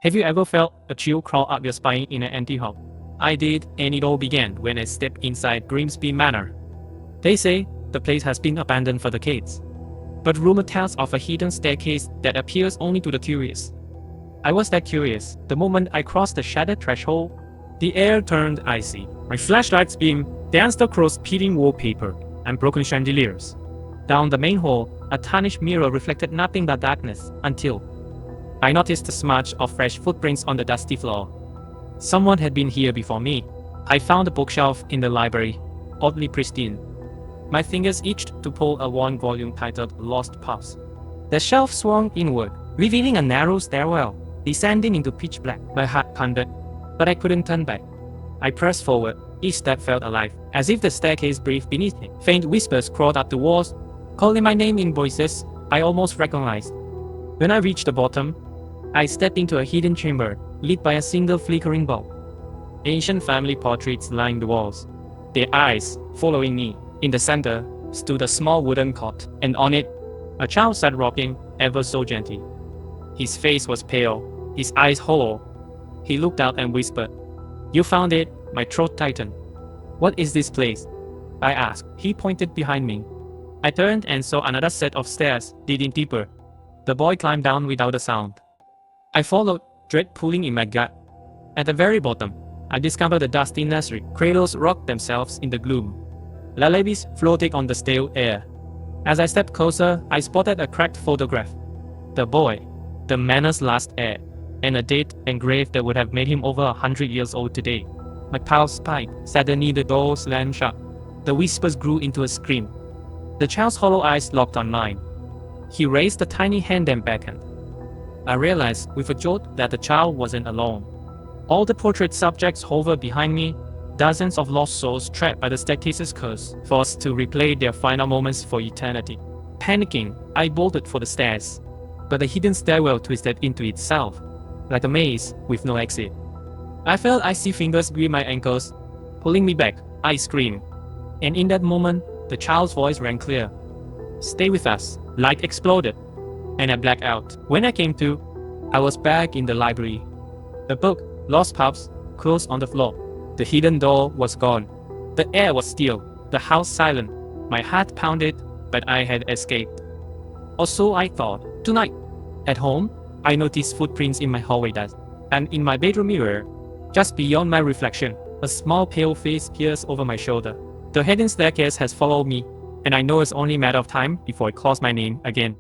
Have you ever felt a chill crawl up your spine in an empty hall? I did, and it all began when I stepped inside Grimsby Manor. They say the place has been abandoned for decades, but rumor tells of a hidden staircase that appears only to the curious. I was that curious. The moment I crossed the shattered threshold, the air turned icy. My flashlight's beam danced across peeling wallpaper and broken chandeliers. Down the main hall, a tarnished mirror reflected nothing but darkness until I noticed a smudge of fresh footprints on the dusty floor. Someone had been here before me. I found a bookshelf in the library, oddly pristine. My fingers itched to pull a worn volume titled Lost Pups. The shelf swung inward, revealing a narrow stairwell, descending into pitch black. My heart pounded, but I couldn't turn back. I pressed forward. Each step felt alive, as if the staircase breathed beneath me. Faint whispers crawled up the walls, calling my name in voices I almost recognized. When I reached the bottom, I stepped into a hidden chamber, lit by a single flickering bulb. Ancient family portraits lined the walls, their eyes following me. In the center stood a small wooden cot, and on it, a child sat rocking ever so gently. His face was pale, his eyes hollow. He looked out and whispered, "You found it?" My throat tightened. "What is this place?" I asked. He pointed behind me. I turned and saw another set of stairs leading deeper. The boy climbed down without a sound. I followed, dread pulling in my gut. At the very bottom, I discovered a dusty nursery. Cradles rocked themselves in the gloom. Lullabies floated on the stale air. As I stepped closer, I spotted a cracked photograph. The boy, the manor's last heir, and a date engraved that would have made him over 100 years old today. My pulse spiked. Suddenly the door slammed shut. The whispers grew into a scream. The child's hollow eyes locked on mine. He raised a tiny hand and beckoned. I realized with a jolt that the child wasn't alone. All the portrait subjects hovered behind me, dozens of lost souls trapped by the staircase's curse, forced to replay their final moments for eternity. Panicking, I bolted for the stairs, but the hidden stairwell twisted into itself, like a maze with no exit. I felt icy fingers grip my ankles, pulling me back. I screamed, and in that moment, the child's voice rang clear. "Stay with us." Light exploded, and I blacked out. When I came to, I was back in the library. The book, Lost Pups, closed on the floor. The hidden door was gone. The air was still, the house silent. My heart pounded, but I had escaped. Or so I thought. Tonight, at home, I noticed footprints in my hallway dust, and in my bedroom mirror, just beyond my reflection, a small pale face peers over my shoulder. The hidden staircase has followed me, and I know it's only a matter of time before it calls my name again.